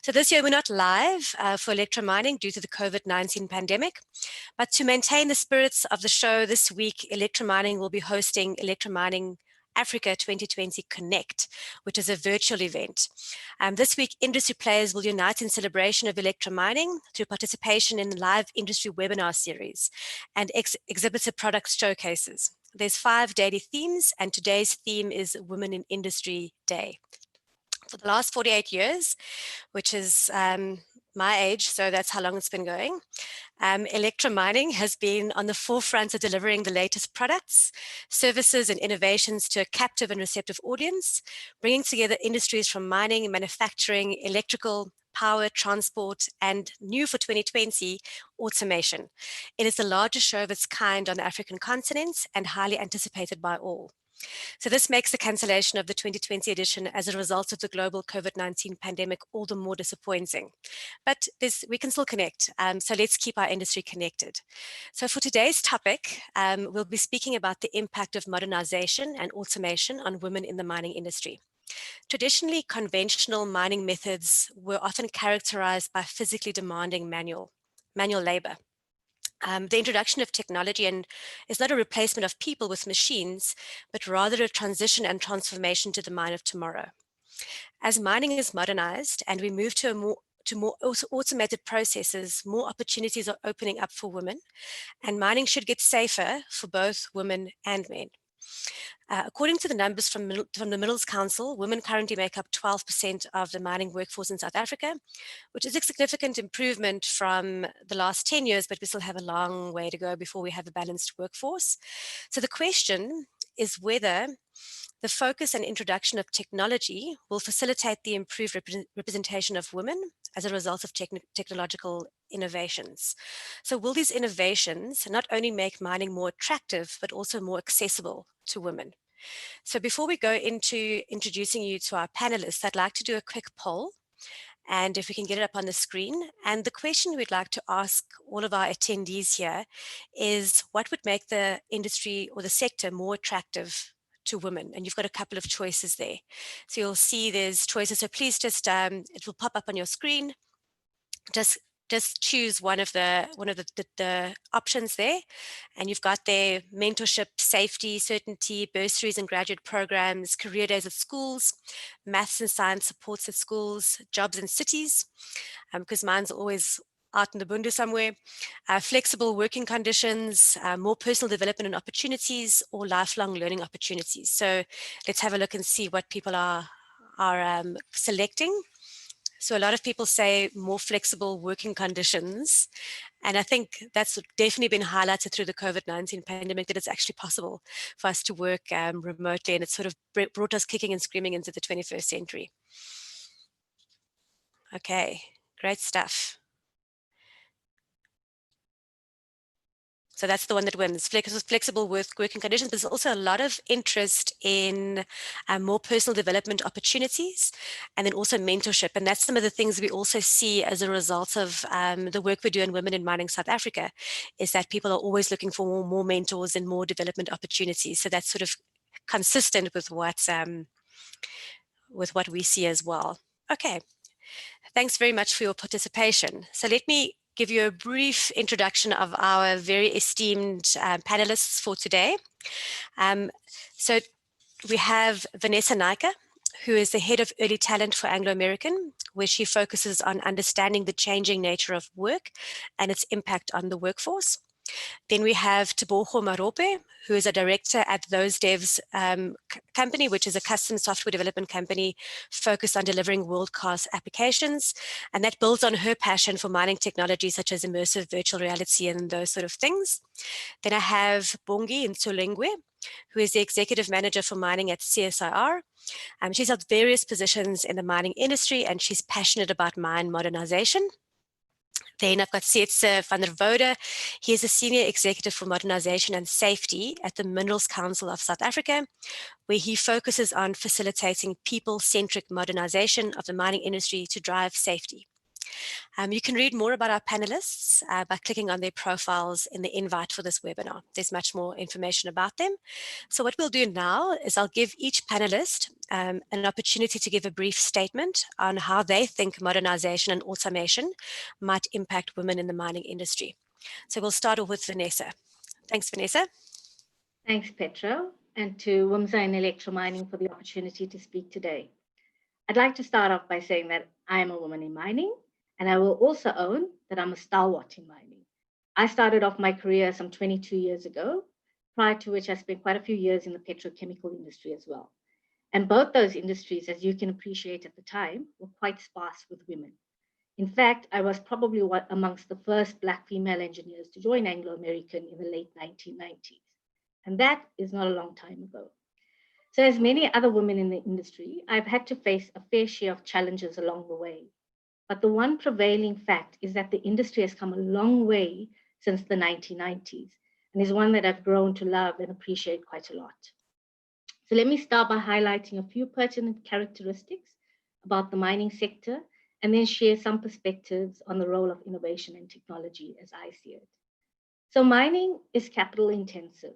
So this year we're not live for electromining due to the COVID-19 pandemic, but to maintain the spirits of the show this week, electromining will be hosting Electromining Africa 2020 Connect, which is a virtual event. This week, industry players will unite in celebration of electromining through participation in the live industry webinar series and exhibitor product showcases. There's 5 daily themes, and today's theme is Women in Industry Day. For the last 48 years, which is my age, so that's how long it's been going, electromining has been on the forefront of delivering the latest products, services, and innovations to a captive and receptive audience, bringing together industries from mining, manufacturing, electrical, power, transport, and new for 2020, automation. It is the largest show of its kind on the African continent and highly anticipated by all. So this makes the cancellation of the 2020 edition as a result of the global COVID-19 pandemic all the more disappointing. But we can still connect, so let's keep our industry connected. So for today's topic, we'll be speaking about the impact of modernization and automation on women in the mining industry. Traditionally, conventional mining methods were often characterized by physically demanding manual labor. The introduction of technology is not a replacement of people with machines, but rather a transition and transformation to the mine of tomorrow. As mining is modernized and we move to more automated processes, more opportunities are opening up for women, and mining should get safer for both women and men. According to the numbers from the Minerals Council, women currently make up 12% of the mining workforce in South Africa, which is a significant improvement from the last 10 years, but we still have a long way to go before we have a balanced workforce. So the question is whether the focus and introduction of technology will facilitate the improved representation of women as a result of technological innovations. So will these innovations not only make mining more attractive, but also more accessible to women? So before we go into introducing you to our panelists, I'd like to do a quick poll, and if we can get it up on the screen. And the question we'd like to ask all of our attendees here is, what would make the industry or the sector more attractive to women? And you've got a couple of choices there. So you'll see there's choices. So please just, it will pop up on your screen. Just choose one of the options there, and you've got there mentorship, safety, certainty, bursaries and graduate programs, career days at schools, maths and science supports at schools, jobs in cities, because mine's always out in the bundu somewhere, flexible working conditions, more personal development and opportunities, or lifelong learning opportunities. So let's have a look and see what people are selecting. So a lot of people say more flexible working conditions. And I think that's definitely been highlighted through the COVID-19 pandemic, that it's actually possible for us to work remotely, and it's sort of brought us kicking and screaming into the 21st century. Okay, great stuff. So that's the one that wins, flexible working conditions. But there's also a lot of interest in more personal development opportunities, and then also mentorship. And that's some of the things we also see as a result of the work we do in Women in Mining South Africa, is that people are always looking for more mentors and more development opportunities. So that's sort of consistent with what we see as well. Okay, thanks very much for your participation. So let me give you a brief introduction of our very esteemed panelists for today. So we have Vanessa Naika, who is the head of early talent for Anglo American, where she focuses on understanding the changing nature of work and its impact on the workforce. Then we have Tebogo Marope, who is a director at Those Devs company, which is a custom software development company focused on delivering world-class applications. And that builds on her passion for mining technology, such as immersive virtual reality and those sort of things. Then I have Bongi Ntsolengwe, who is the executive manager for mining at CSIR. She's held various positions in the mining industry, and she's passionate about mine modernization. Then I've got Sietse van der Woude. He is a senior executive for modernization and safety at the Minerals Council of South Africa, where he focuses on facilitating people-centric modernization of the mining industry to drive safety. You can read more about our panelists by clicking on their profiles in the invite for this webinar. There's much more information about them. So what we'll do now is I'll give each panelist an opportunity to give a brief statement on how they think modernization and automation might impact women in the mining industry. So we'll start off with Vanessa. Thanks, Vanessa. Thanks, Petra, and to WiMSA and Electromining for the opportunity to speak today. I'd like to start off by saying that I am a woman in mining, and I will also own that I'm a stalwart in mining. I started off my career some 22 years ago, prior to which I spent quite a few years in the petrochemical industry as well. And both those industries, as you can appreciate at the time, were quite sparse with women. In fact, I was probably amongst the first Black female engineers to join Anglo American in the late 1990s. And that is not a long time ago. So as many other women in the industry, I've had to face a fair share of challenges along the way. But the one prevailing fact is that the industry has come a long way since the 1990s and is one that I've grown to love and appreciate quite a lot. So let me start by highlighting a few pertinent characteristics about the mining sector and then share some perspectives on the role of innovation and technology as I see it. So mining is capital intensive,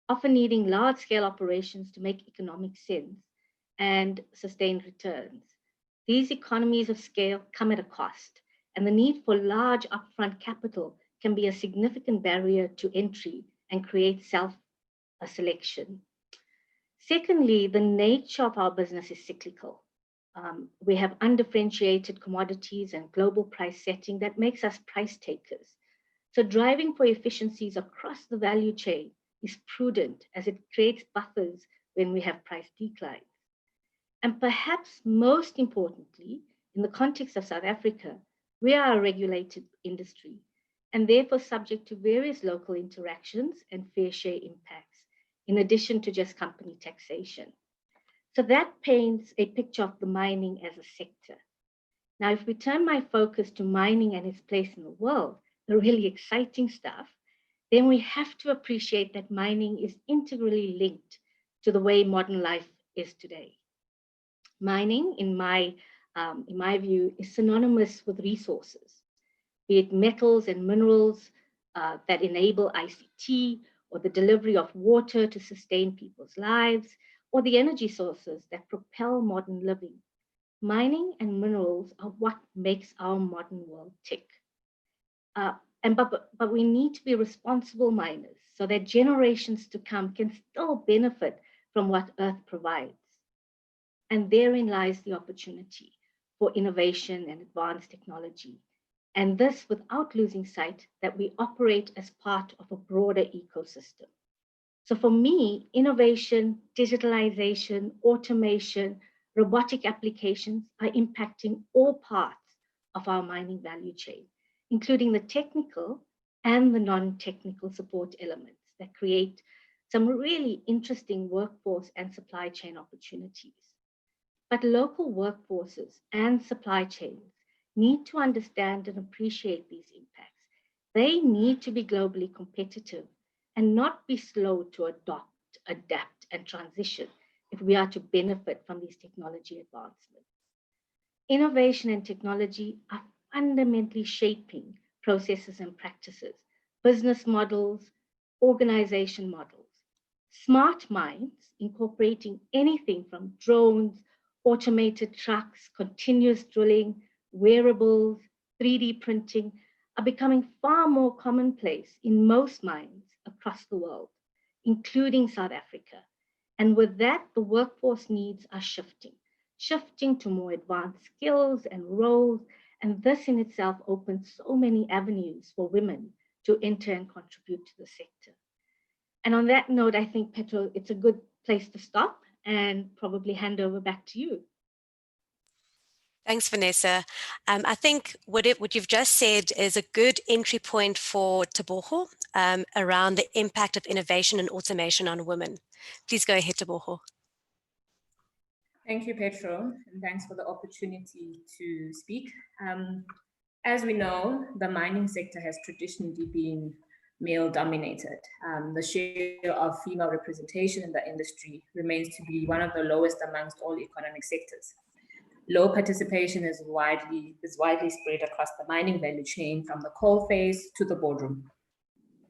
often needing large-scale operations to make economic sense and sustained returns. These economies of scale come at a cost, and the need for large upfront capital can be a significant barrier to entry and create self-selection. Secondly, the nature of our business is cyclical. We have undifferentiated commodities and global price setting that makes us price takers. So driving for efficiencies across the value chain is prudent as it creates buffers when we have price declines. And perhaps most importantly, in the context of South Africa, we are a regulated industry and therefore subject to various local interactions and fair share impacts, in addition to just company taxation. So that paints a picture of the mining as a sector. Now, if we turn my focus to mining and its place in the world, the really exciting stuff, then we have to appreciate that mining is integrally linked to the way modern life is today. Mining, in my view, is synonymous with resources, be it metals and minerals that enable ICT, or the delivery of water to sustain people's lives, or the energy sources that propel modern living. Mining and minerals are what makes our modern world tick. But we need to be responsible miners so that generations to come can still benefit from what Earth provides. And therein lies the opportunity for innovation and advanced technology. And this without losing sight that we operate as part of a broader ecosystem. So for me, innovation, digitalization, automation, robotic applications are impacting all parts of our mining value chain, including the technical and the non-technical support elements that create some really interesting workforce and supply chain opportunities. But local workforces and supply chains need to understand and appreciate these impacts. They need to be globally competitive and not be slow to adopt, adapt, and transition if we are to benefit from these technology advancements. Innovation and technology are fundamentally shaping processes and practices, business models, organization models. Smart mines, incorporating anything from drones, automated trucks, continuous drilling, wearables, 3D printing, are becoming far more commonplace in most mines across the world, including South Africa. And with that, the workforce needs are shifting to more advanced skills and roles. And this in itself opens so many avenues for women to enter and contribute to the sector. And on that note, I think, Petra, it's a good place to stop and probably hand over back to you. Thanks, Vanessa. I think what you've just said is a good entry point for Teboho around the impact of innovation and automation on women. Please go ahead, Teboho. Thank you, Petra, and thanks for the opportunity to speak. As we know, the mining sector has traditionally been male-dominated. The share of female representation in the industry remains to be one of the lowest amongst all economic sectors. Low participation is widely spread across the mining value chain from the coal face to the boardroom.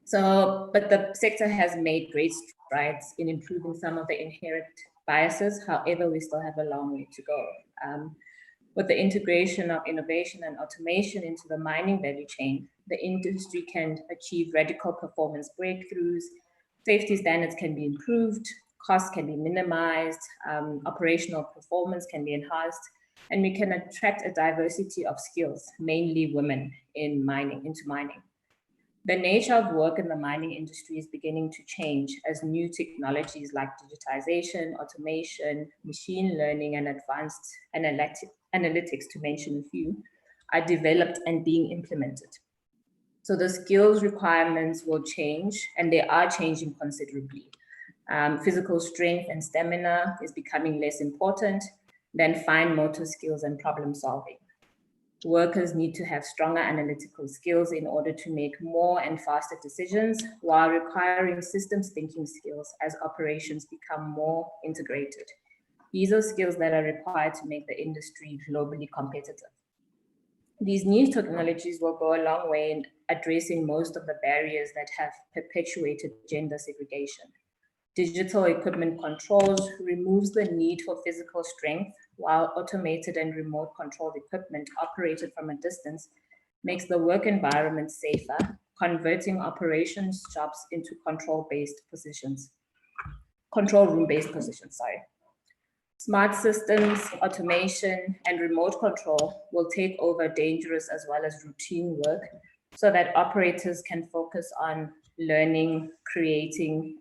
So, but the sector has made great strides in improving some of the inherent biases. However, we still have a long way to go. With the integration of innovation and automation into the mining value chain, the industry can achieve radical performance breakthroughs, safety standards can be improved, costs can be minimized, operational performance can be enhanced, and we can attract a diversity of skills, mainly women into mining. The nature of work in the mining industry is beginning to change as new technologies like digitization, automation, machine learning, and advanced analytics, to mention a few, are developed and being implemented. So the skills requirements will change, and they are changing considerably. Physical strength and stamina is becoming less important than fine motor skills and problem solving. Workers need to have stronger analytical skills in order to make more and faster decisions, while requiring systems thinking skills as operations become more integrated. These are skills that are required to make the industry globally competitive. These new technologies will go a long way in addressing most of the barriers that have perpetuated gender segregation. Digital equipment controls removes the need for physical strength, while automated and remote controlled equipment operated from a distance makes the work environment safer, converting operations jobs into control room-based positions, sorry. Smart systems, automation, and remote control will take over dangerous as well as routine work so that operators can focus on learning, creating,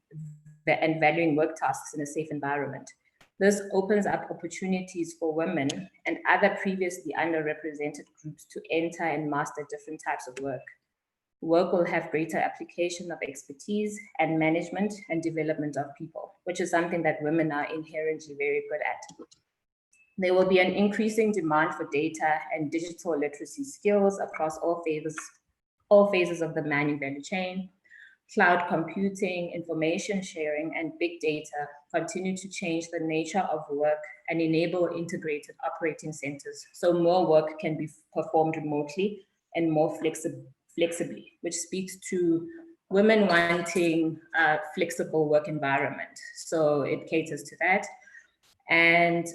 and valuing work tasks in a safe environment. This opens up opportunities for women and other previously underrepresented groups to enter and master different types of work. Work will have greater application of expertise and management and development of people, which is something that women are inherently very good at. There will be an increasing demand for data and digital literacy skills across all phases of the mining value chain. Cloud computing, information sharing, and big data continue to change the nature of work and enable integrated operating centers, so more work can be performed remotely and more flexibly, which speaks to women wanting a flexible work environment. So it caters to that. And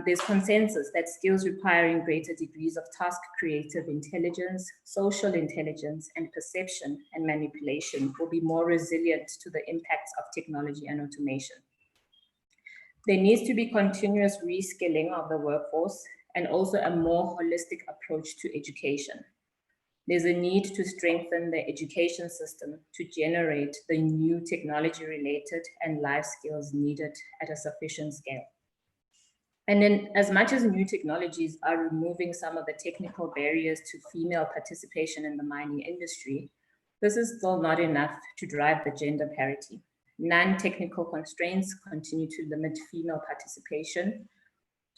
there's consensus that skills requiring greater degrees of task creative intelligence, social intelligence, and perception and manipulation will be more resilient to the impacts of technology and automation. There needs to be continuous reskilling of the workforce and also a more holistic approach to education. There's a need to strengthen the education system to generate the new technology-related and life skills needed at a sufficient scale. And then, as much as new technologies are removing some of the technical barriers to female participation in the mining industry, this is still not enough to drive the gender parity. Non-technical constraints continue to limit female participation.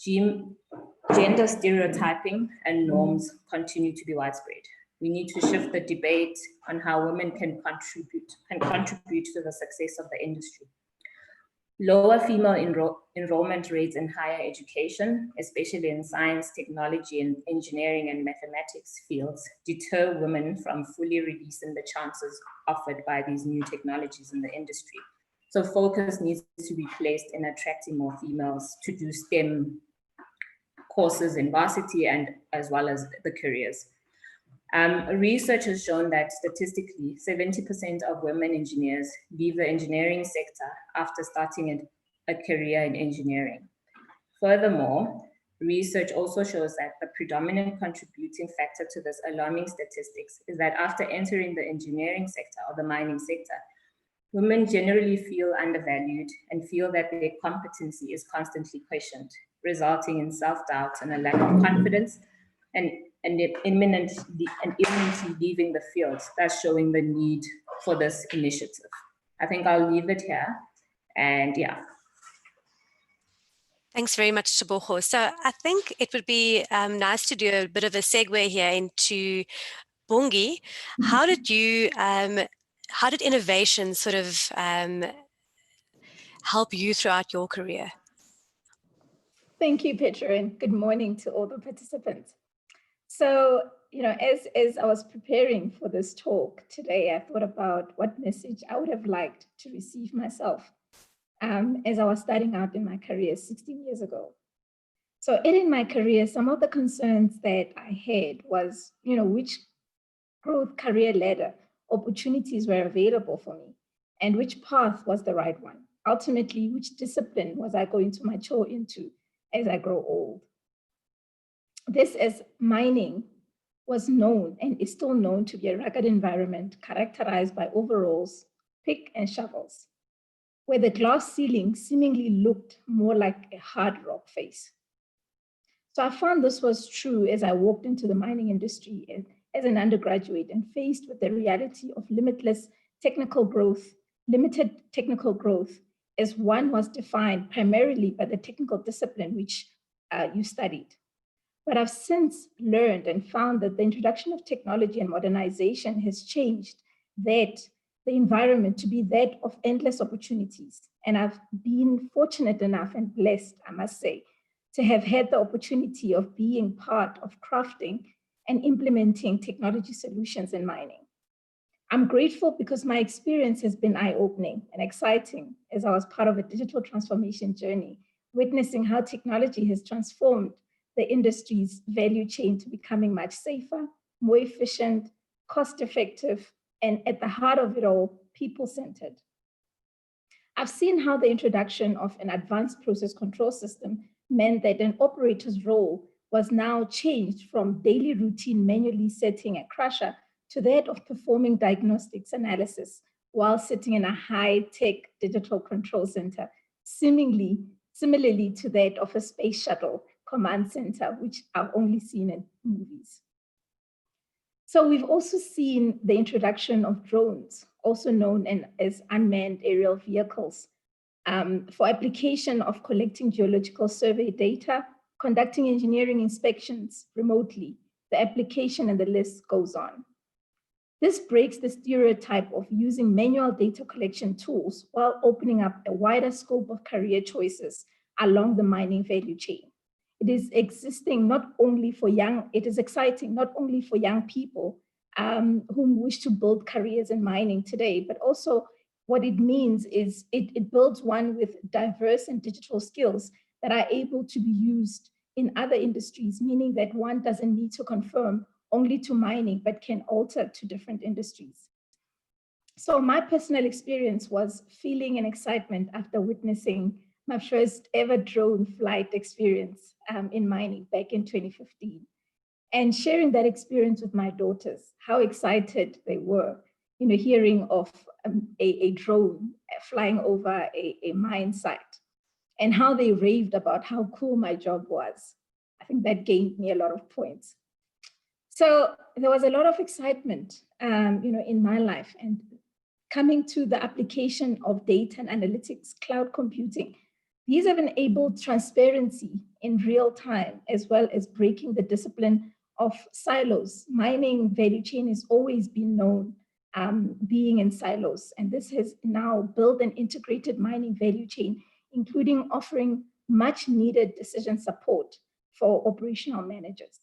Gender stereotyping and norms continue to be widespread. We need to shift the debate on how women can contribute to the success of the industry. Lower female enrollment rates in higher education, especially in science, technology, and engineering and mathematics fields, deter women from fully releasing the chances offered by these new technologies in the industry. So focus needs to be placed in attracting more females to do STEM courses in varsity and as well as the careers. Research has shown that statistically, 70% of women engineers leave the engineering sector after starting a career in engineering. Furthermore, research also shows that the predominant contributing factor to this alarming statistics is that after entering the engineering sector or the mining sector, women generally feel undervalued and feel that their competency is constantly questioned, resulting in self-doubt and a lack of confidence and imminently leaving the field. That's showing the need for this initiative. I think I'll leave it here, and yeah. Thanks very much, Tebogo. So I think it would be nice to do a bit of a segue here into Bongi. How did you, how did innovation sort of help you throughout your career? Thank you, Petra, and good morning to all the participants. So, as I was preparing for this talk today, I thought about what message I would have liked to receive myself as I was starting out in my career 16 years ago. So in my career, some of the concerns that I had was, which growth career ladder opportunities were available for me and which path was the right one. Ultimately, which discipline was I going to mature into as I grow old? This, as mining was known and is still known to be a rugged environment characterized by overalls, pick and shovels, where the glass ceiling seemingly looked more like a hard rock face. So I found this was true as I walked into the mining industry as an undergraduate and faced with the reality of limited technical growth as one was defined primarily by the technical discipline which you studied. But I've since learned and found that the introduction of technology and modernization has changed the environment to be that of endless opportunities. And I've been fortunate enough and blessed, I must say, to have had the opportunity of being part of crafting and implementing technology solutions in mining. I'm grateful because my experience has been eye-opening and exciting as I was part of a digital transformation journey, witnessing how technology has transformed the industry's value chain to becoming much safer, more efficient, cost-effective, and at the heart of it all, people-centered. I've seen how the introduction of an advanced process control system meant that an operator's role was now changed from daily routine manually setting a crusher to that of performing diagnostics analysis while sitting in a high-tech digital control center, similarly to that of a space shuttle command center, which I've only seen in movies. So we've also seen the introduction of drones, also known as unmanned aerial vehicles, for application of collecting geological survey data, conducting engineering inspections remotely. The application and the list goes on. This breaks the stereotype of using manual data collection tools while opening up a wider scope of career choices along the mining value chain. It is exciting not only for young people whom wish to build careers in mining today, but also what it means is it builds one with diverse and digital skills that are able to be used in other industries, meaning that one doesn't need to conform only to mining, but can alter to different industries. So my personal experience was feeling an excitement after witnessing my first ever drone flight experience in mining back in 2015. And sharing that experience with my daughters, how excited they were, hearing of a drone flying over a mine site, and how they raved about how cool my job was. I think that gained me a lot of points. So there was a lot of excitement, in my life, and coming to the application of data and analytics, cloud computing. These have enabled transparency in real time, as well as breaking the discipline of silos. Mining value chain has always been known being in silos, and this has now built an integrated mining value chain, including offering much needed decision support for operational managers,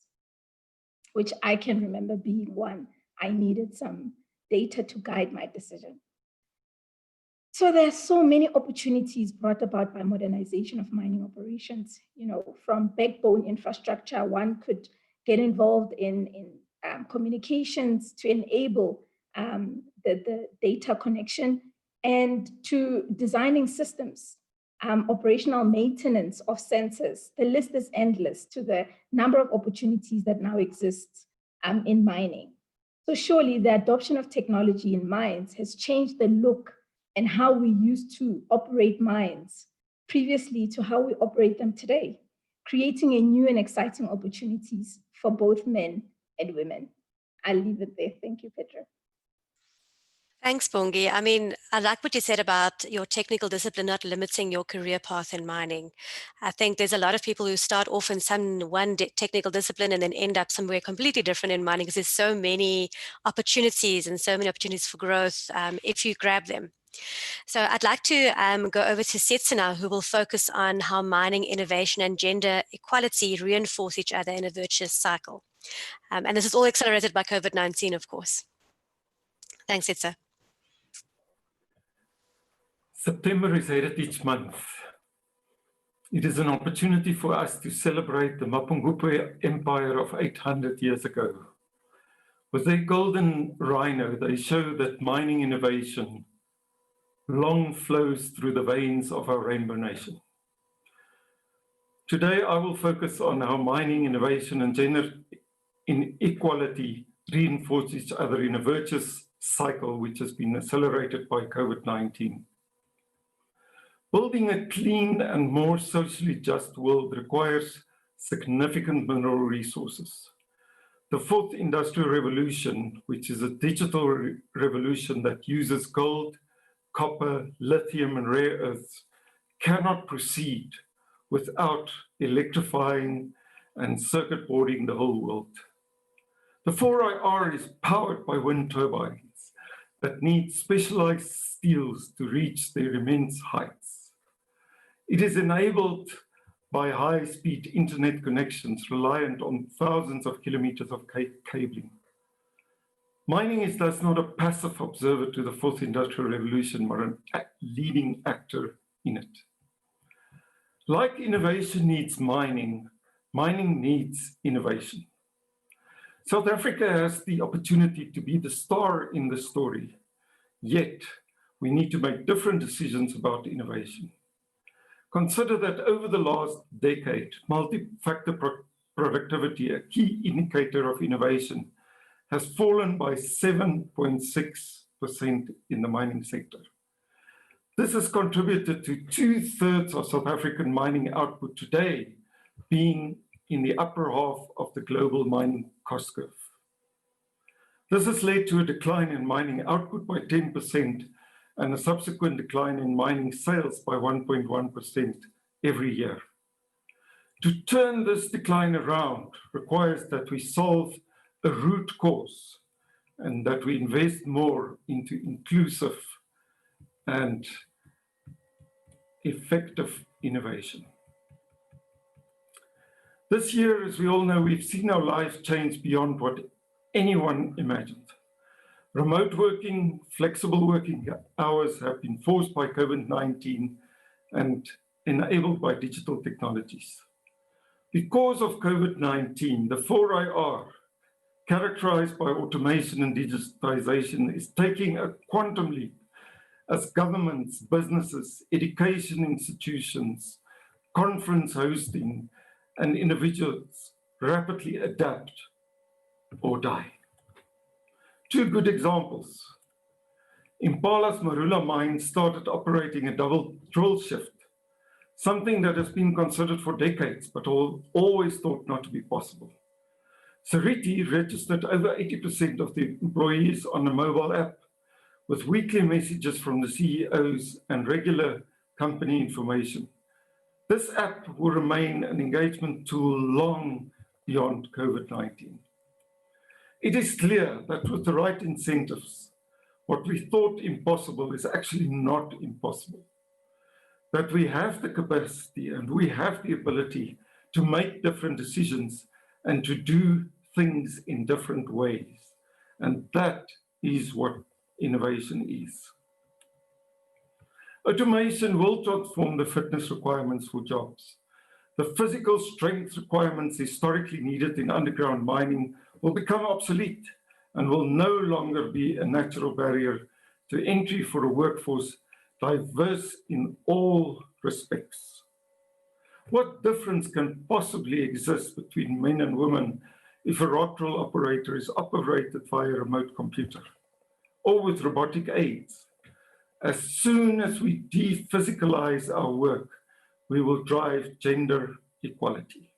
which I can remember being one. I needed some data to guide my decision. So there are so many opportunities brought about by modernization of mining operations. From backbone infrastructure, one could get involved in communications to enable the data connection, and to designing systems, operational maintenance of sensors. The list is endless to the number of opportunities that now exist in mining. So surely the adoption of technology in mines has changed the look and how we used to operate mines previously to how we operate them today, creating a new and exciting opportunities for both men and women. I'll leave it there. Thank you, Petra. Thanks, Bongi. I mean, I like what you said about your technical discipline not limiting your career path in mining. I think there's a lot of people who start off in one technical discipline and then end up somewhere completely different in mining, because there's so many opportunities and so many opportunities for growth if you grab them. So I'd like to go over to Setsa now, who will focus on how mining, innovation, and gender equality reinforce each other in a virtuous cycle. And this is all accelerated by COVID-19, of course. Thanks, Setsa. September is Heritage Month. It is an opportunity for us to celebrate the Mapungubwe Empire of 800 years ago. With their golden rhino, they show that mining innovation long flows through the veins of our rainbow nation. Today, I will focus on how mining innovation and gender inequality reinforce each other in a virtuous cycle which has been accelerated by COVID-19. Building a clean and more socially just world requires significant mineral resources. The fourth industrial revolution, which is a digital revolution that uses gold, copper, lithium, and rare earths, cannot proceed without electrifying and circuit boarding the whole world. The 4IR is powered by wind turbines that need specialized steels to reach their immense heights. It is enabled by high-speed internet connections reliant on thousands of kilometers of cabling. Mining is thus not a passive observer to the fourth industrial revolution, but a leading actor in it. Like innovation needs mining, mining needs innovation. South Africa has the opportunity to be the star in the story, yet we need to make different decisions about innovation. Consider that over the last decade, multi-factor productivity, a key indicator of innovation, has fallen by 7.6% in the mining sector. This has contributed to 2/3 of South African mining output today being in the upper half of the global mining cost curve. This has led to a decline in mining output by 10% and a subsequent decline in mining sales by 1.1% every year. To turn this decline around requires that we solve a root cause and that we invest more into inclusive and effective innovation. This year, as we all know, we've seen our lives change beyond what anyone imagined. Remote working, flexible working hours have been forced by COVID-19 and enabled by digital technologies. Because of COVID-19, the 4IR, characterized by automation and digitization, is taking a quantum leap as governments, businesses, education institutions, conference hosting, and individuals rapidly adapt or die. Two good examples. Impala's Marula mine started operating a double drill shift, something that has been considered for decades, but always thought not to be possible. Seriti registered over 80% of the employees on a mobile app with weekly messages from the CEOs and regular company information. This app will remain an engagement tool long beyond COVID-19. It is clear that with the right incentives, what we thought impossible is actually not impossible. That we have the capacity and we have the ability to make different decisions and to do things in different ways. And that is what innovation is. Automation will transform the fitness requirements for jobs. The physical strength requirements historically needed in underground mining will become obsolete and will no longer be a natural barrier to entry for a workforce diverse in all respects. What difference can possibly exist between men and women if a rock drill operator is operated via a remote computer or with robotic aids? As soon as we de-physicalize our work, we will drive gender equality.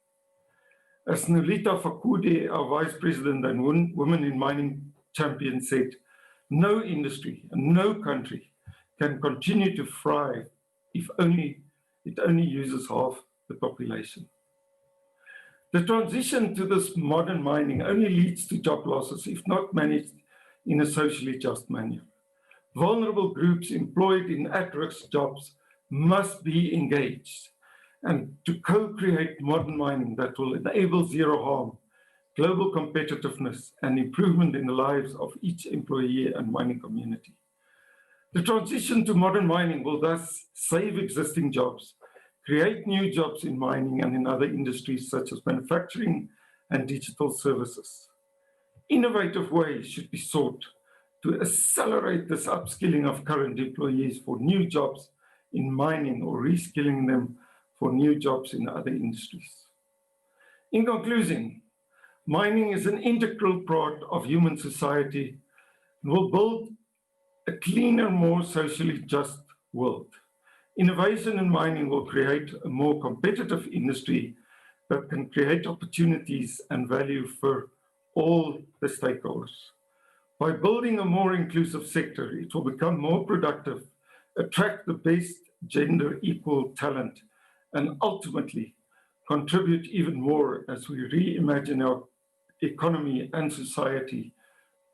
As Nolita Fakude, our Vice President and Women in Mining champion, said, no industry and no country can continue to thrive if it only uses half the population. The transition to this modern mining only leads to job losses if not managed in a socially just manner. Vulnerable groups employed in at-risk jobs must be engaged and to co-create modern mining that will enable zero harm, global competitiveness, and improvement in the lives of each employee and mining community. The transition to modern mining will thus save existing jobs, create new jobs in mining and in other industries such as manufacturing and digital services. Innovative ways should be sought to accelerate this upskilling of current employees for new jobs in mining or reskilling them for new jobs in other industries. In conclusion, mining is an integral part of human society and will build a cleaner, more socially just world. Innovation in mining will create a more competitive industry that can create opportunities and value for all the stakeholders. By building a more inclusive sector, it will become more productive, attract the best gender equal talent, and ultimately contribute even more as we reimagine our economy and society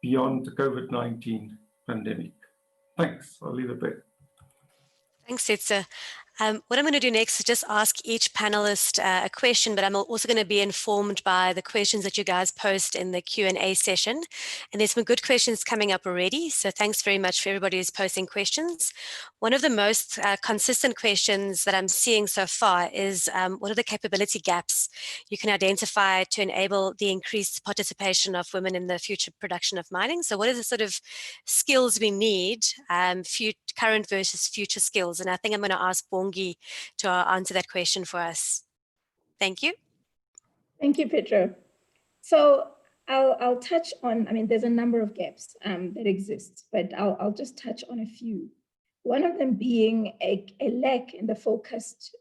beyond the COVID-19 pandemic. Thanks, I'll leave it there. Thanks, Setsa. What I'm going to do next is just ask each panelist a question, but I'm also going to be informed by the questions that you guys post in the Q&A session. And there's some good questions coming up already, so thanks very much for everybody who's posting questions. One of the most consistent questions that I'm seeing so far is what are the capability gaps you can identify to enable the increased participation of women in the future production of mining? So what are the sort of skills we need, current versus future skills? And I think I'm going to ask Bongi to answer that question for us. Thank you. Thank you, Petra. So I'll touch on, I mean, there's a number of gaps that exist, but I'll just touch on a few. One of them being a lack in the focused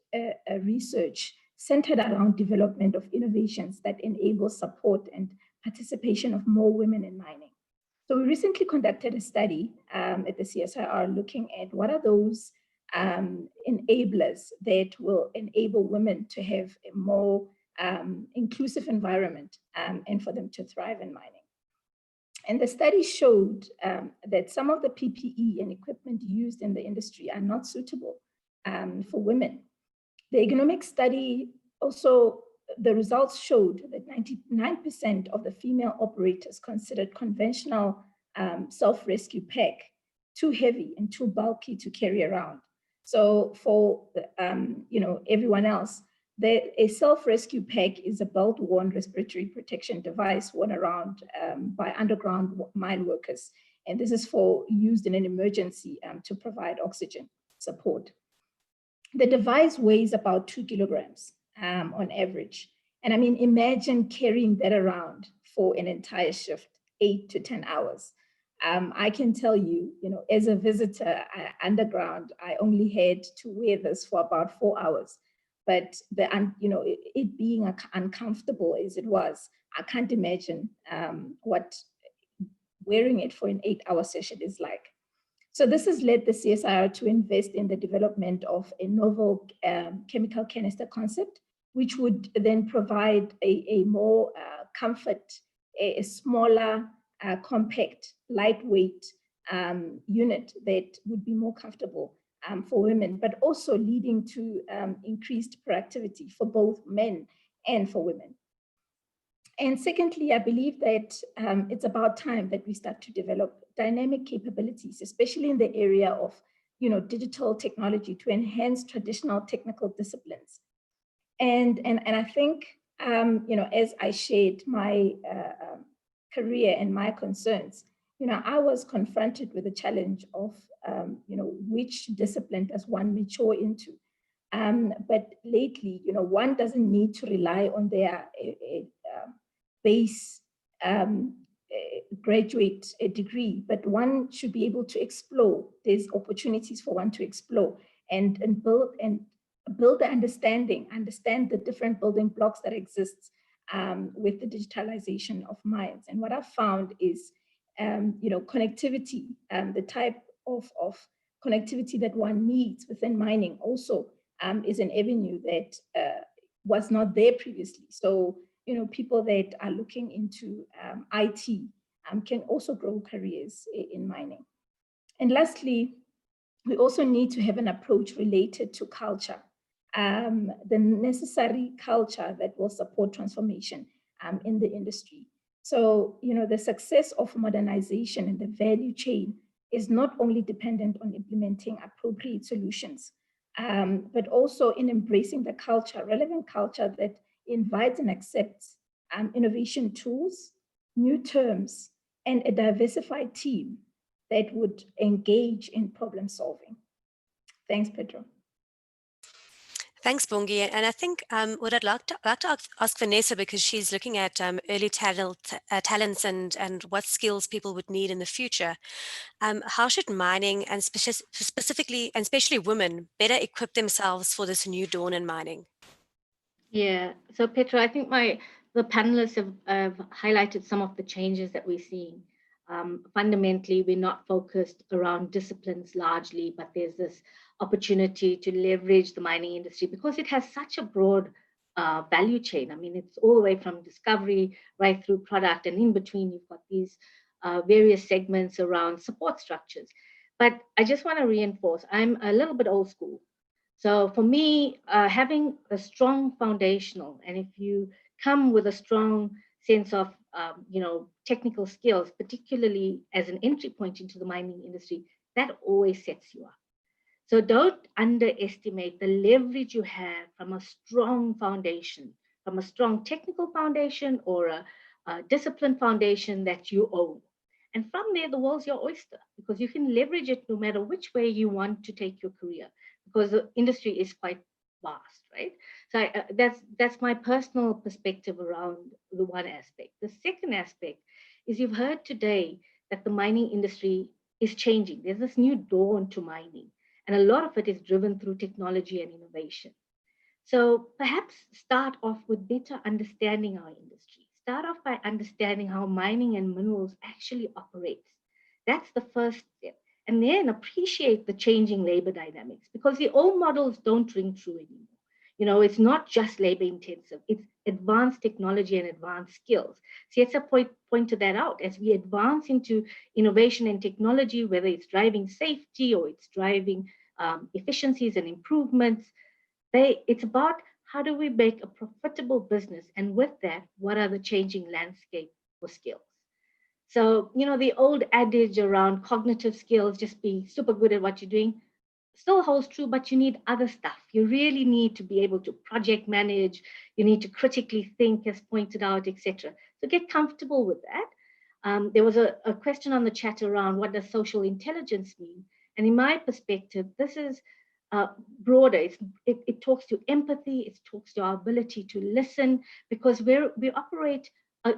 research centered around development of innovations that enable support and participation of more women in mining. So we recently conducted a study at the CSIR looking at what are those enablers that will enable women to have a more inclusive environment and for them to thrive in mining. And the study showed that some of the PPE and equipment used in the industry are not suitable for women. The economic study also, the results showed that 99% of the female operators considered conventional self-rescue pack too heavy and too bulky to carry around. So for everyone else, a self-rescue pack is a belt-worn respiratory protection device worn around by underground mine workers. And this is used in an emergency to provide oxygen support. The device weighs about 2 kilograms on average. And I mean, imagine carrying that around for an entire shift, 8 to 10 hours. I can tell you, as a visitor underground, I only had to wear this for about 4 hours. But it being uncomfortable as it was, I can't imagine what wearing it for an 8-hour session is like. So this has led the CSIR to invest in the development of a novel chemical canister concept, which would then provide a more comfort, a smaller, compact, lightweight unit that would be more comfortable for women, but also leading to increased productivity for both men and for women. And secondly, I believe that it's about time that we start to develop dynamic capabilities, especially in the area of digital technology to enhance traditional technical disciplines. And I think, as I shared my career and my concerns, I was confronted with the challenge of, which discipline does one mature into? But lately, one doesn't need to rely on their base graduate degree, but one should be able to explore. There's opportunities for one to explore and build the understand the different building blocks that exist with the digitalization of mines. And what I've found is, connectivity, the type of connectivity that one needs within mining also is an avenue that was not there previously. So, people that are looking into IT can also grow careers in mining. And lastly, we also need to have an approach related to culture, the necessary culture that will support transformation in the industry. So, the success of modernization in the value chain is not only dependent on implementing appropriate solutions, but also in embracing the culture, relevant culture that invites and accepts innovation tools, new terms, and a diversified team that would engage in problem solving. Thanks, Petra. Thanks, Bongi. And I think what I'd like to ask Vanessa, because she's looking at early talents and what skills people would need in the future. How should mining and specifically, and especially women, better equip themselves for this new dawn in mining? Yeah, so Petra, I think the panelists have highlighted some of the changes that we're seeing. Fundamentally, we're not focused around disciplines largely, but there's this opportunity to leverage the mining industry because it has such a broad value chain. I mean, it's all the way from discovery right through product, and in between, you've got these various segments around support structures. But I just want to reinforce, I'm a little bit old school. So for me, having a strong foundational, and if you come with a strong sense of, technical skills, particularly as an entry point into the mining industry, that always sets you up. So don't underestimate the leverage you have from a strong foundation, from a strong technical foundation or a discipline foundation that you own. And from there, the world's your oyster because you can leverage it no matter which way you want to take your career because the industry is quite vast, right? So that's my personal perspective around the one aspect. The second aspect is you've heard today that the mining industry is changing. There's this new dawn to mining, and a lot of it is driven through technology and innovation. So perhaps start off with better understanding our industry. Start off by understanding how mining and minerals actually operates. That's the first step. And then appreciate the changing labor dynamics because the old models don't ring true anymore. It's not just labor intensive, it's advanced technology and advanced skills. Sietsa pointed that out. As we advance into innovation and technology, whether it's driving safety or it's driving efficiencies and improvements, it's about how do we make a profitable business? And with that, what are the changing landscape for skills? So, the old adage around cognitive skills, just be super good at what you're doing, still holds true, but you need other stuff. You really need to be able to project manage. You need to critically think, as pointed out, etc. So get comfortable with that. There was a question on the chat around what does social intelligence mean? And in my perspective, this is broader. It talks to empathy. It talks to our ability to listen because we operate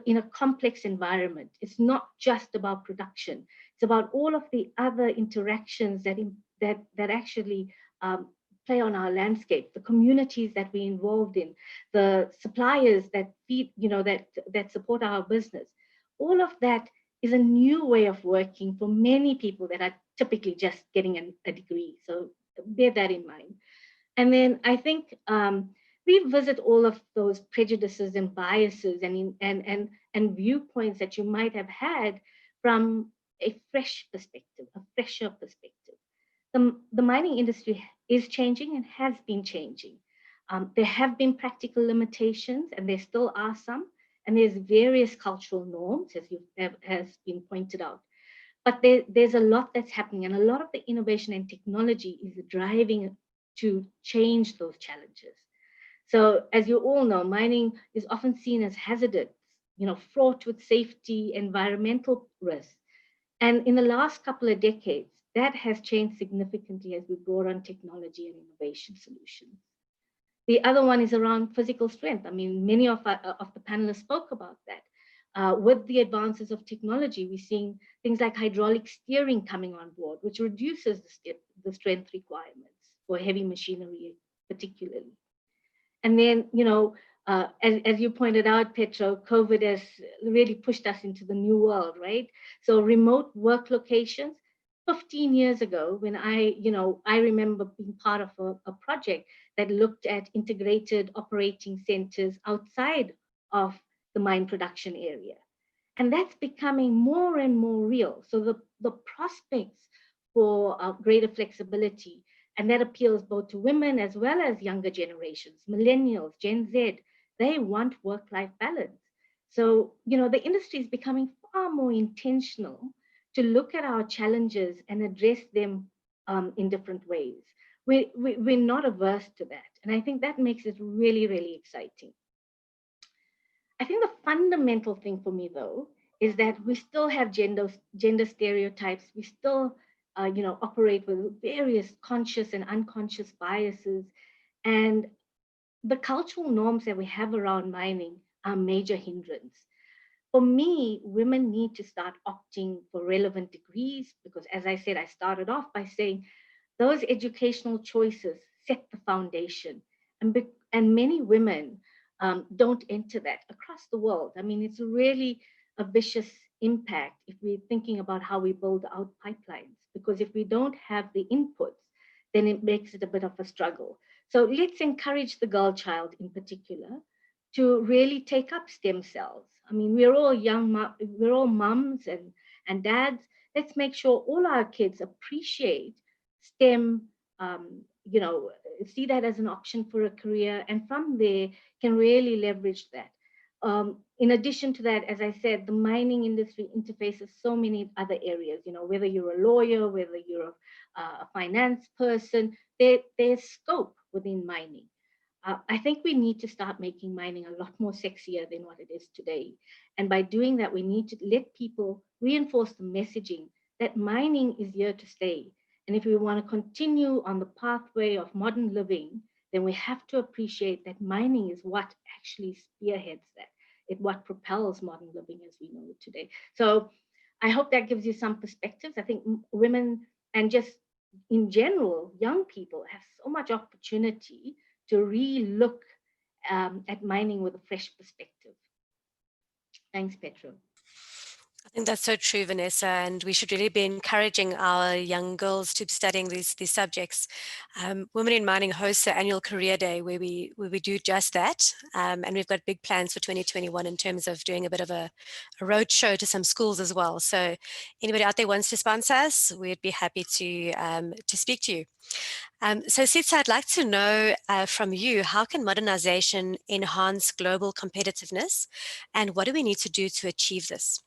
in a complex environment. It's not just about production. It's about all of the other interactions that actually play on our landscape, the communities that we're involved in, the suppliers that feed, that support our business. All of that is a new way of working for many people that are typically just getting a degree. So bear that in mind. And then I think revisit all of those prejudices and biases and viewpoints that you might have had from a fresh perspective, a fresher perspective. The mining industry is changing and has been changing. There have been practical limitations, and there still are some, and there's various cultural norms, has been pointed out. But there's a lot that's happening, and a lot of the innovation and technology is driving to change those challenges. So as you all know, mining is often seen as hazardous, fraught with safety, environmental risks. And in the last couple of decades, that has changed significantly as we brought on technology and innovation solutions. The other one is around physical strength. I mean, many of the panelists spoke about that. With the advances of technology, we're seeing things like hydraulic steering coming on board, which reduces the strength requirements for heavy machinery, particularly. And then, as you pointed out, Petra, COVID has really pushed us into the new world, right? So remote work locations, 15 years ago, when I remember being part of a project that looked at integrated operating centers outside of the mine production area. And that's becoming more and more real. So the prospects for greater flexibility. And that appeals both to women as well as younger generations, millennials, Gen Z. They want work-life balance. So, the industry is becoming far more intentional to look at our challenges and address them in different ways. We're not averse to that. And I think that makes it really, really exciting. I think the fundamental thing for me, though, is that we still have gender stereotypes. We still, operate with various conscious and unconscious biases. And the cultural norms that we have around mining are a major hindrance. For me, women need to start opting for relevant degrees because, as I said, I started off by saying those educational choices set the foundation. And many women don't enter that across the world. I mean, it's really a vicious impact if we're thinking about how we build out pipelines, because if we don't have the inputs, then it makes it a bit of a struggle. So let's encourage the girl child in particular to really take up stem cells. I mean, we're all mums and dads. Let's make sure all our kids appreciate STEM, see that as an option for a career, and from there can really leverage that. In addition to that, as I said, the mining industry interfaces so many other areas, whether you're a lawyer, whether you're a finance person, there's scope within mining. I think we need to start making mining a lot more sexier than what it is today. And by doing that, we need to let people reinforce the messaging that mining is here to stay. And if we want to continue on the pathway of modern living, then we have to appreciate that mining is what actually spearheads that. It's what propels modern living as we know it today. So I hope that gives you some perspectives. I think women and just in general, young people have so much opportunity to re-look at mining with a fresh perspective. Thanks, Petra. I think that's so true, Vanessa, and we should really be encouraging our young girls to be studying these subjects. Women in Mining hosts an annual career day where we do just that, and we've got big plans for 2021 in terms of doing a bit of a road show to some schools as well. So anybody out there wants to sponsor us, we'd be happy to speak to you. So Sitsa, I'd like to know from you, how can modernization enhance global competitiveness, and what do we need to do to achieve this?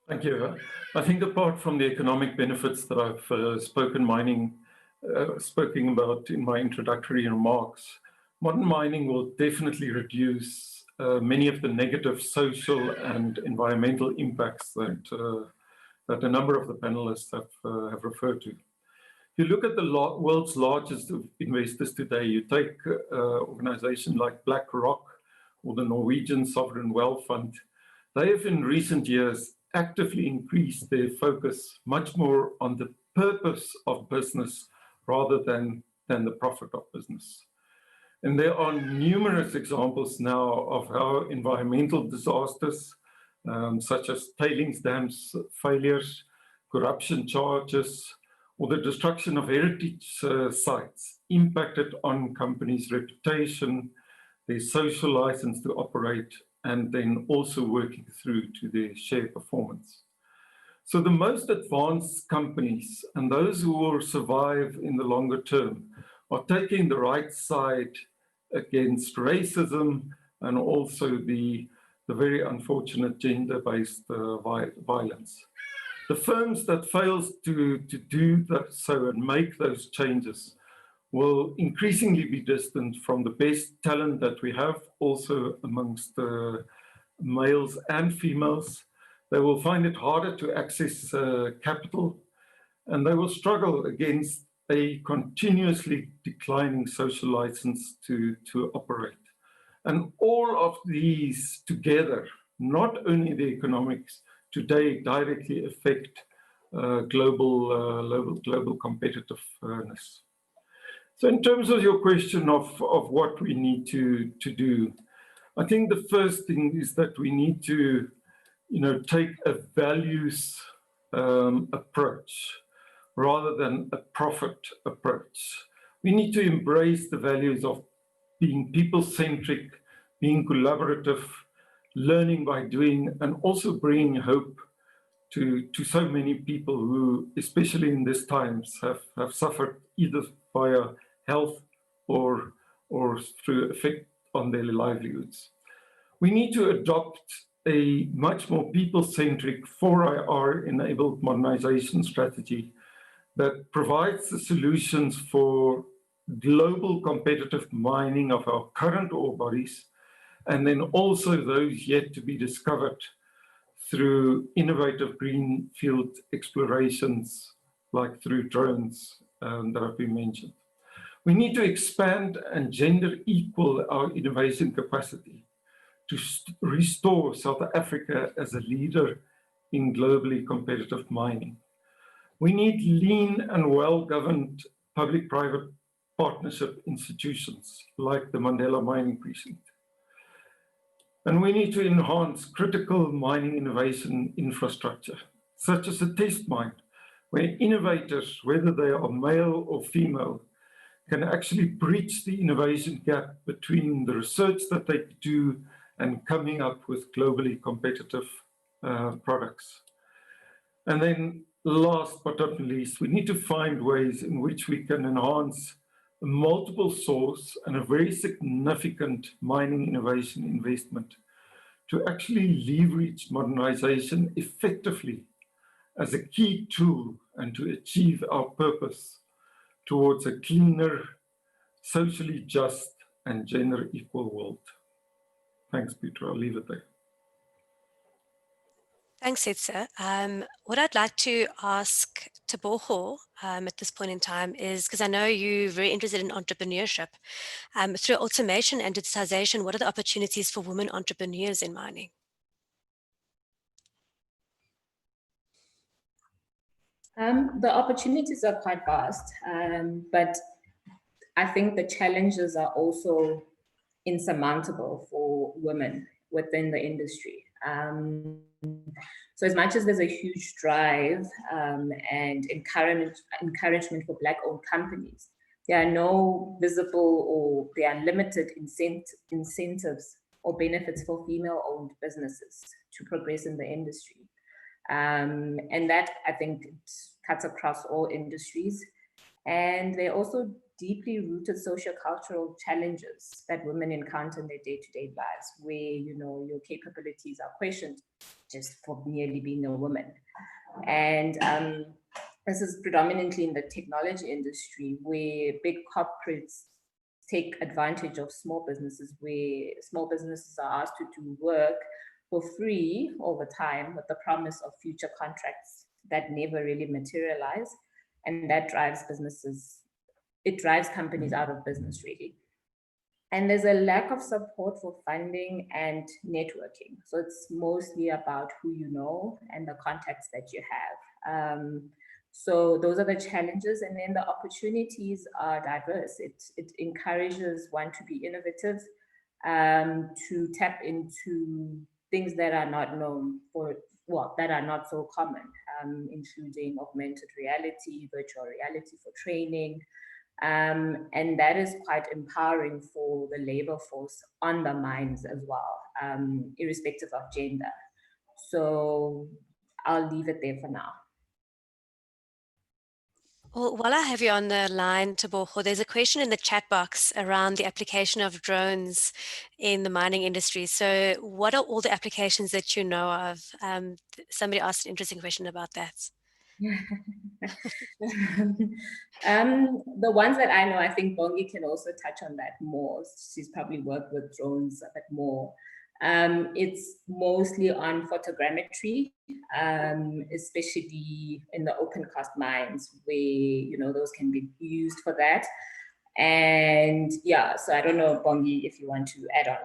Thank you. I think apart from the economic benefits that I've spoken about in my introductory remarks, modern mining will definitely reduce many of the negative social and environmental impacts that a number of the panelists have referred to. If you look at the world's largest investors today, you take an organization like BlackRock or the Norwegian Sovereign Wealth Fund, they have in recent years actively increased their focus much more on the purpose of business rather than the profit of business. And there are numerous examples now of how environmental disasters, such as tailings dams failures, corruption charges, or the destruction of heritage sites impacted on companies' reputation, their social license to operate, and then also working through to their share performance. So the most advanced companies and those who will survive in the longer term are taking the right side against racism and also the very unfortunate gender-based violence. The firms that fail to do that so and make those changes will increasingly be distant from the best talent that we have, also amongst males and females. They will find it harder to access capital, and they will struggle against a continuously declining social license to operate. And all of these together, not only the economics, today directly affect global competitiveness. So in terms of your question of what we need to do, I think the first thing is that we need to, take a values approach rather than a profit approach. We need to embrace the values of being people-centric, being collaborative, learning by doing, and also bringing hope to so many people who, especially in these times, have suffered either via health or through effect on their livelihoods. We need to adopt a much more people-centric 4IR-enabled modernization strategy that provides the solutions for global competitive mining of our current ore bodies, and then also those yet to be discovered through innovative greenfield explorations, like through drones that have been mentioned. We need to expand and gender equal our innovation capacity to restore South Africa as a leader in globally competitive mining. We need lean and well-governed public-private partnership institutions like the Mandela Mining Precinct. And we need to enhance critical mining innovation infrastructure, such as a test mine, where innovators, whether they are male or female, can actually bridge the innovation gap between the research that they do and coming up with globally competitive products. And then last but not least, we need to find ways in which we can enhance a multiple source and a very significant mining innovation investment to actually leverage modernization effectively as a key tool and to achieve our purpose towards a cleaner, socially just and gender equal world. Thanks, Petra. I'll leave it there. Thanks, Edsa. What I'd like to ask Teboho at this point in time is, because I know you're very interested in entrepreneurship, through automation and digitization, what are the opportunities for women entrepreneurs in mining? The opportunities are quite vast, but I think the challenges are also insurmountable for women within the industry. So as much as there's a huge drive and encouragement for Black-owned companies, there are no visible or there are limited incentives or benefits for female-owned businesses to progress in the industry. And that, I think, cuts across all industries. And there are also deeply rooted socio-cultural challenges that women encounter in their day-to-day lives, where, you know, your capabilities are questioned just for merely being a woman. And this is predominantly in the technology industry, where big corporates take advantage of small businesses, where small businesses are asked to do work for free all the time with the promise of future contracts that never really materialize. And that drives businesses, it drives companies out of business, really. And there's a lack of support for funding and networking. So it's mostly about who you know and the contacts that you have. So those are the challenges, and then the opportunities are diverse. It encourages one to be innovative, to tap into things that are not known for, well, that are not so common, including augmented reality, virtual reality for training. And that is quite empowering for the labor force on the mines as well, irrespective of gender. So I'll leave it there for now. Well, while I have you on the line, Teboho, there's a question in the chat box around the application of drones in the mining industry. So what are all the applications that you know of? Somebody asked an interesting question about that. The ones that I know, I think Bongi can also touch on that more. She's probably worked with drones a bit more. It's mostly on photogrammetry, especially in the open cast mines, where, you know, those can be used for that. And yeah, so I don't know, Bongi, if you want to add on.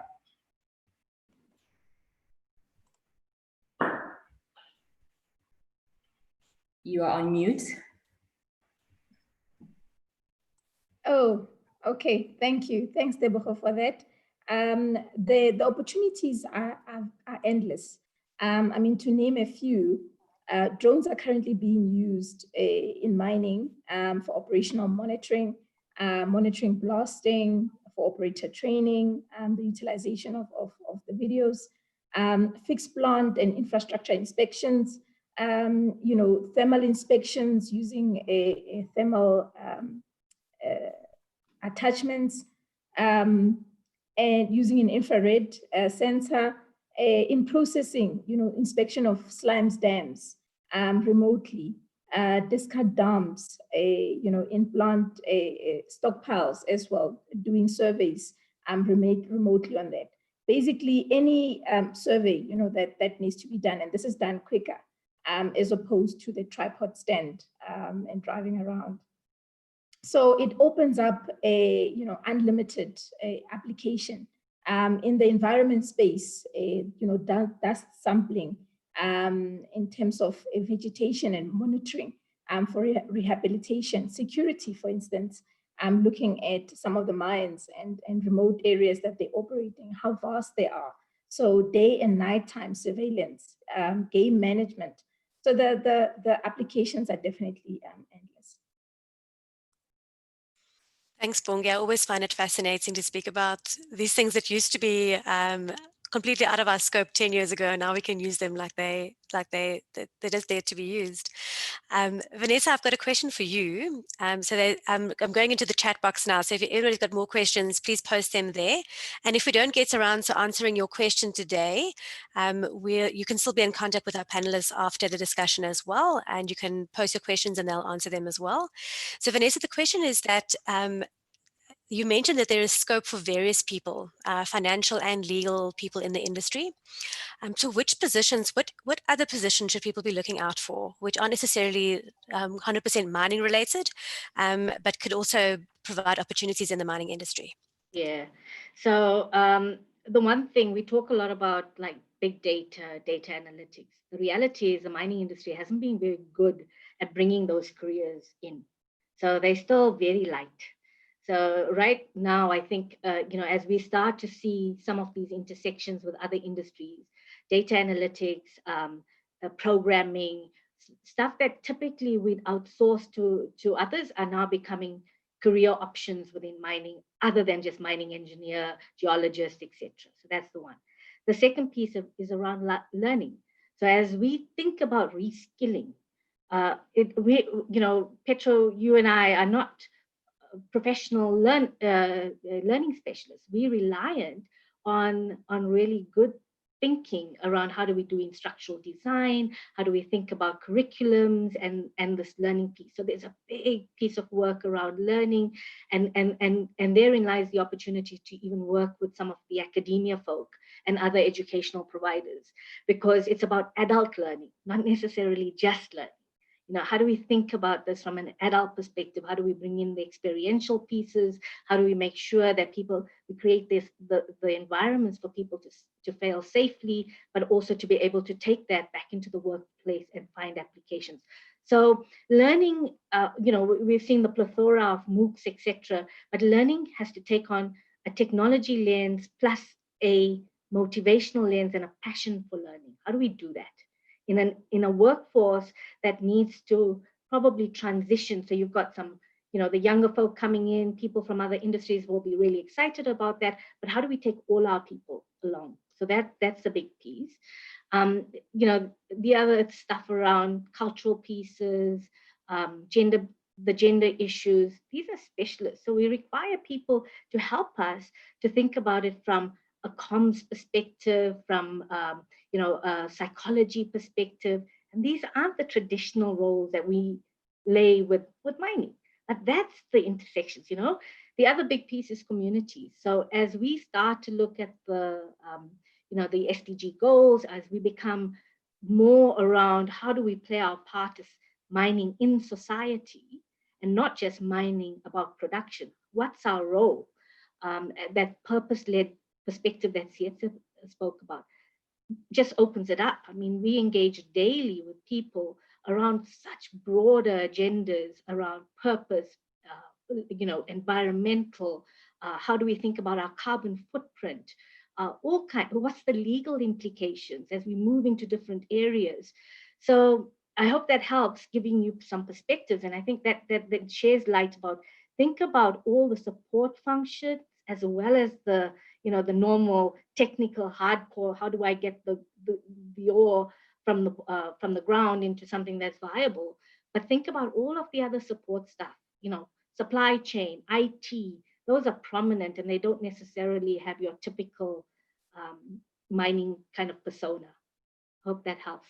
You are on mute. Oh, okay. Thank you. Thanks, Teboho, for that. The opportunities are endless. I mean, to name a few, drones are currently being used in mining for operational monitoring, monitoring blasting, for operator training, the utilization of the videos, fixed plant and infrastructure inspections, thermal inspections using a thermal attachments, and using an infrared sensor, in processing, inspection of slimes dams remotely, discard dumps, implant stockpiles as well, doing surveys remotely on that. Basically, any survey, that needs to be done, and this is done quicker, as opposed to the tripod stand and driving around. So it opens up a unlimited application in the environment space, dust sampling in terms of vegetation and monitoring for rehabilitation, security, for instance, looking at some of the mines and remote areas that they operate in, how vast they are. So day and nighttime surveillance, game management. So the applications are definitely endless. Thanks, Bongi. I always find it fascinating to speak about these things that used to be completely out of our scope 10 years ago. Now we can use them like they're just there to be used. Vanessa, I've got a question for you. I'm going into the chat box now. So if everybody's got more questions, please post them there. And if we don't get around to answering your question today, you can still be in contact with our panelists after the discussion as well. And you can post your questions and they'll answer them as well. So Vanessa, the question is that you mentioned that there is scope for various people, financial and legal people in the industry. So which positions, what other positions should people be looking out for, which aren't necessarily 100% mining related, but could also provide opportunities in the mining industry? Yeah, so the one thing we talk a lot about, like big data, data analytics. The reality is the mining industry hasn't been very good at bringing those careers in. So they're still very light. So right now, I think, as we start to see some of these intersections with other industries, data analytics, programming, stuff that typically we'd outsource to others are now becoming career options within mining, other than just mining engineer, geologist, etc. So that's the one. The second piece is around learning. So as we think about reskilling, Petra, you and I are not professional learning specialists. We're reliant on really good thinking around how do we do instructional design, how do we think about curriculums and this learning piece. So there's a big piece of work around learning, and therein lies the opportunity to even work with some of the academia folk and other educational providers, because it's about adult learning, not necessarily just learning. How do we think about this from an adult perspective? How do we bring in the experiential pieces? How do we make sure that we create the environments for people to fail safely, but also to be able to take that back into the workplace and find applications? So learning, we've seen the plethora of MOOCs, etc., but learning has to take on a technology lens plus a motivational lens and a passion for learning. How do we do that in a workforce that needs to probably transition? So you've got some, the younger folk coming in, people from other industries will be really excited about that, but how do we take all our people along? So that's a big piece. The other stuff around cultural pieces, the gender issues, these are specialists. So we require people to help us to think about it from a comms perspective, from a psychology perspective. And these aren't the traditional roles that we lay with mining, but that's the intersections. The other big piece is community. So as we start to look at the SDG goals, as we become more around how do we play our part as mining in society, and not just mining about production, what's our role? That purpose-led perspective that Sietze spoke about just opens it up. I mean, we engage daily with people around such broader agendas around purpose, environmental, how do we think about our carbon footprint, what's the legal implications as we move into different areas. So I hope that helps giving you some perspectives. And I think that shares light about, think about all the support functions as well as the normal technical hardcore, how do I get the ore from the ground into something that's viable. But think about all of the other support stuff, supply chain, IT. Those are prominent, and they don't necessarily have your typical mining kind of persona. Hope that helps.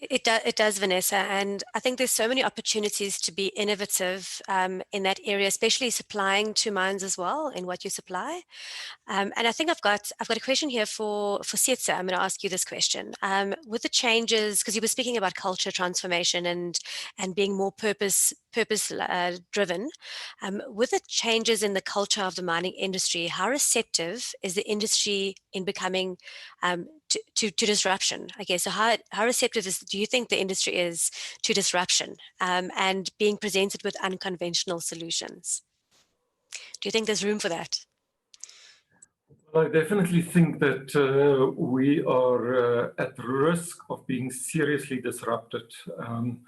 It does, Vanessa, and I think there's so many opportunities to be innovative in that area, especially supplying to mines as well in what you supply. And I think I've got a question here for Sietsa. I'm going to ask you this question. With the changes, because you were speaking about culture transformation and being more purpose driven, with the changes in the culture of the mining industry, how receptive is the industry in becoming to disruption? I guess, so how receptive do you think the industry is to disruption and being presented with unconventional solutions? Do you think there's room for that? Well, I definitely think that we are at risk of being seriously disrupted. And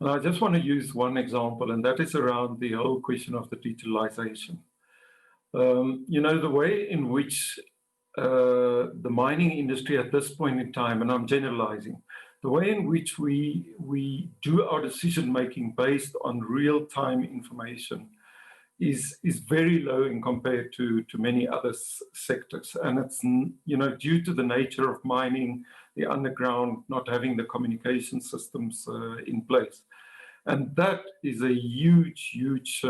I just want to use one example, and that is around the whole question of the digitalization. The way in which the mining industry at this point in time, and I'm generalizing, the way in which we do our decision making based on real-time information is very low in compared to many other sectors. And it's, due to the nature of mining, the underground, not having the communication systems in place. And that is a huge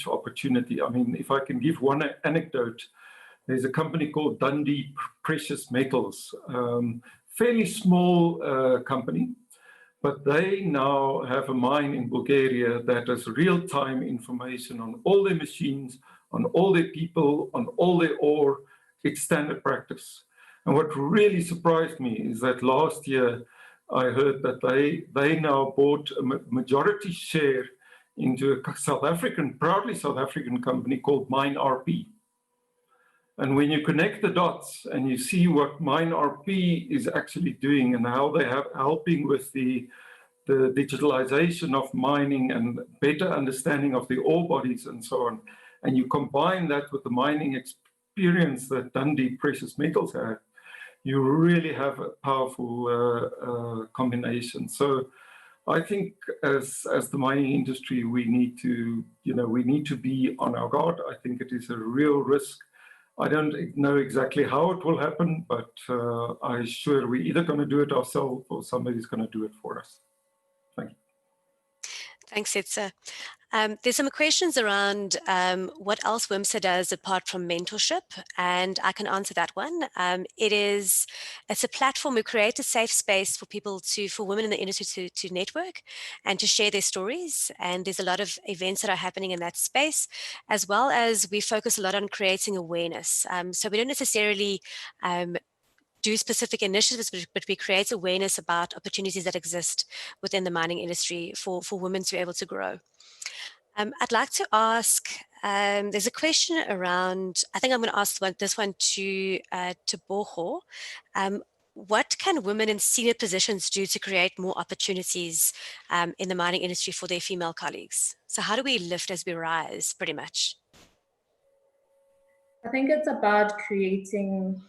opportunity. I mean, if I can give one anecdote, there's a company called Dundee Precious Metals, fairly small company, but they now have a mine in Bulgaria that has real-time information on all their machines, on all their people, on all their ore. It's standard practice. And what really surprised me is that last year I heard that they now bought a majority share into a proudly South African company called MineRP. And when you connect the dots and you see what MineRP is actually doing and how they are helping with the digitalization of mining and better understanding of the ore bodies and so on, and you combine that with the mining experience that Dundee Precious Metals have, you really have a powerful combination. So I think as the mining industry, we need to be on our guard. I think it is a real risk. I don't know exactly how it will happen, but I'm sure we're either going to do it ourselves or somebody's going to do it for us. Thank you. Thanks, Sietsa. There's some questions around what else WiMSA does apart from mentorship, and I can answer that one. It's a platform. We create a safe space for for women in the industry to network and to share their stories. And there's a lot of events that are happening in that space, as well as we focus a lot on creating awareness. So we don't necessarily do specific initiatives, but we create awareness about opportunities that exist within the mining industry for women to be able to grow. I'd like to ask, there's a question around, I think I'm going to ask this one to Boho. What can women in senior positions do to create more opportunities in the mining industry for their female colleagues? So how do we lift as we rise, pretty much? I think it's about creating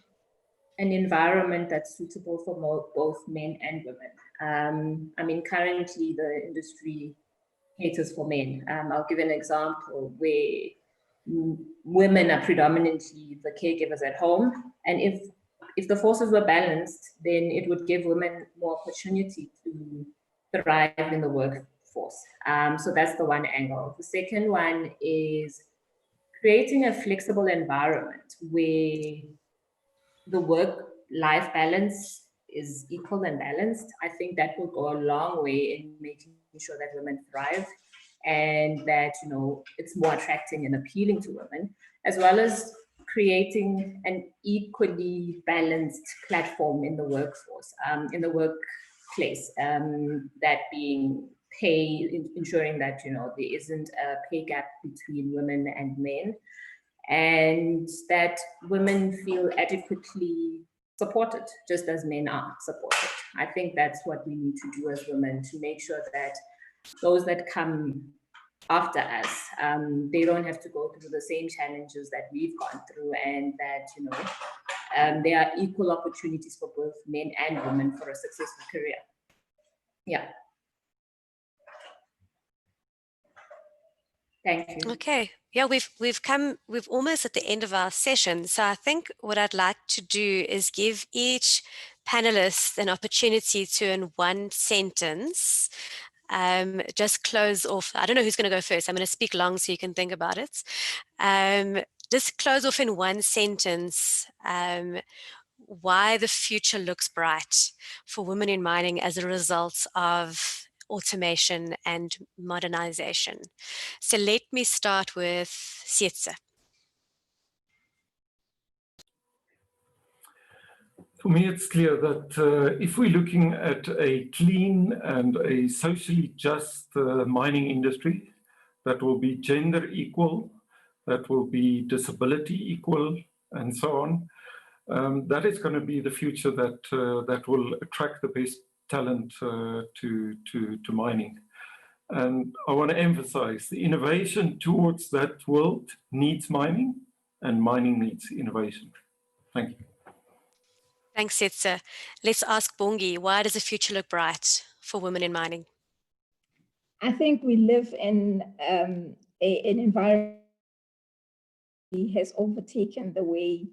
an environment that's suitable for both men and women. I mean, currently the industry caters for men. I'll give an example where women are predominantly the caregivers at home, and if the forces were balanced, then it would give women more opportunity to thrive in the workforce. So that's the one angle. The second one is creating a flexible environment where the work-life balance is equal and balanced. I think that will go a long way in making sure that women thrive and that, it's more attracting and appealing to women, as well as creating an equally balanced platform in the workforce, in the workplace, that being pay, ensuring that, there isn't a pay gap between women and men, and that women feel adequately supported, just as men are supported. I think that's what we need to do as women, to make sure that those that come after us, they don't have to go through the same challenges that we've gone through, and that, you know, there are equal opportunities for both men and women for a successful career. Yeah. Thank you. Okay. Yeah, we've almost at the end of our session. So I think what I'd like to do is give each panelist an opportunity to, in one sentence, just close off. I don't know who's going to go first. I'm going to speak long so you can think about it. Just close off in one sentence why the future looks bright for women in mining as a result of automation and modernization. So let me start with Sietse. For me, it's clear that if we're looking at a clean and a socially just mining industry that will be gender equal, that will be disability equal, and so on, that is going to be the future that will attract the best talent to mining. And I want to emphasize the innovation towards that world needs mining, and mining needs innovation. Thank you. Thanks, Sietse. Let's ask Bongi, why does the future look bright for women in mining? I think we live in an environment that has overtaken the way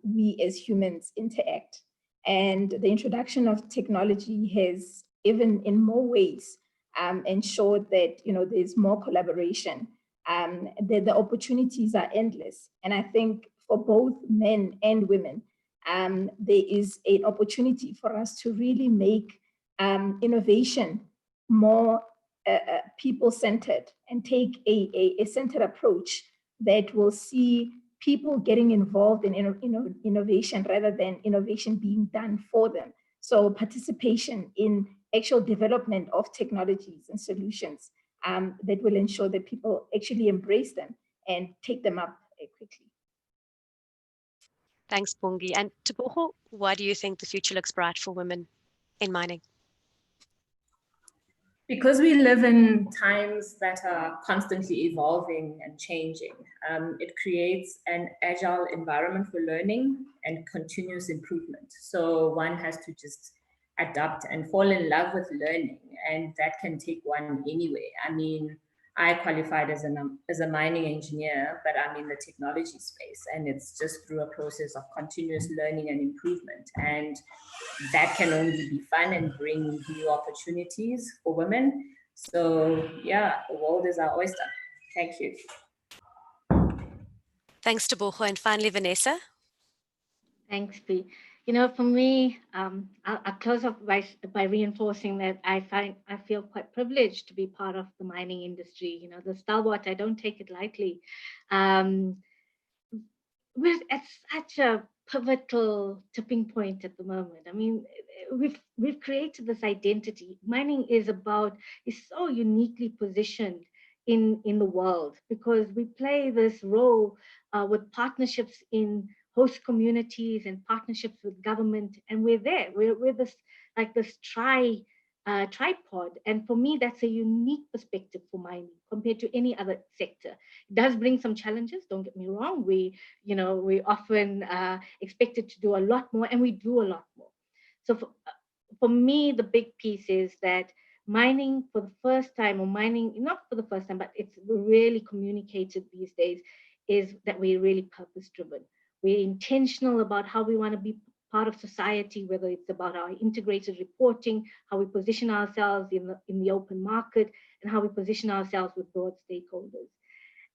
we as humans interact. And the introduction of technology has, even in more ways, ensured that, you know, there's more collaboration, that the opportunities are endless. And I think for both men and women, there is an opportunity for us to really make innovation more people-centered and take a centered approach that will see people getting involved in innovation rather than innovation being done for them. So participation in actual development of technologies and solutions that will ensure that people actually embrace them and take them up quickly. Thanks, Bongi. And Teboho, why do you think the future looks bright for women in mining? Because we live in times that are constantly evolving and changing, it creates an agile environment for learning and continuous improvement. So one has to just adapt and fall in love with learning, and that can take one anyway. I mean, I qualified as a mining engineer, but I'm in the technology space, and it's just through a process of continuous learning and improvement. And that can only be fun and bring new opportunities for women. So yeah, the world is our oyster. Thank you. Thanks, Teboho. And finally, Vanessa. Thanks, P. You know, for me, I'll close off by reinforcing that I feel quite privileged to be part of the mining industry. You know, the stalwart, I don't take it lightly. We're at such a pivotal tipping point at the moment. I mean, we've created this identity. Mining is so uniquely positioned in the world because we play this role with partnerships in host communities and partnerships with government, and we're there. We're this tripod, and for me, that's a unique perspective for mining compared to any other sector. It does bring some challenges. Don't get me wrong. We often expected to do a lot more, and we do a lot more. So for me, the big piece is that mining for the first time, or mining not for the first time, but it's really communicated these days, is that we're really purpose-driven. We're intentional about how we want to be part of society, whether it's about our integrated reporting, how we position ourselves in the open market, and how we position ourselves with broad stakeholders.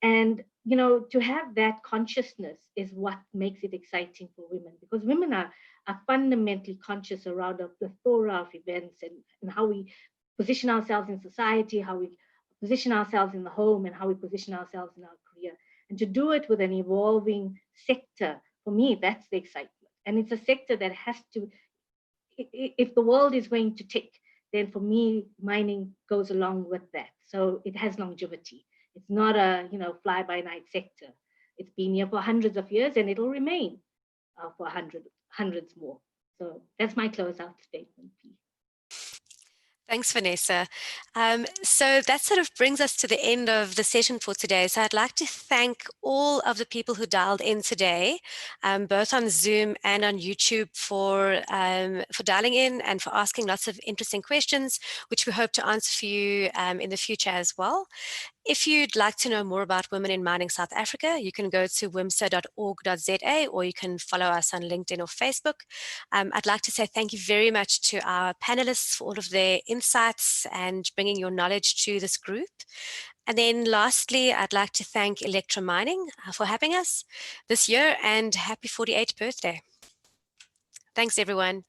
And, you know, to have that consciousness is what makes it exciting for women, because women are fundamentally conscious around a plethora of events and how we position ourselves in society, how we position ourselves in the home, and how we position ourselves in our career. And to do it with an evolving sector, for me, that's the excitement. And it's a sector that has to, if the world is going to tick, then for me, mining goes along with that. So it has longevity. It's not a fly-by-night sector. It's been here for hundreds of years, and it'll remain for hundreds more. So that's my closeout statement, P. Thanks, Vanessa. So that sort of brings us to the end of the session for today. So I'd like to thank all of the people who dialed in today, both on Zoom and on YouTube for dialing in and for asking lots of interesting questions, which we hope to answer for you in the future as well. If you'd like to know more about Women in Mining South Africa, you can go to wimsa.org.za, or you can follow us on LinkedIn or Facebook. I'd like to say thank you very much to our panelists for all of their insights and bringing your knowledge to this group. And then lastly, I'd like to thank Electra Mining for having us this year, and happy 48th birthday. Thanks, everyone.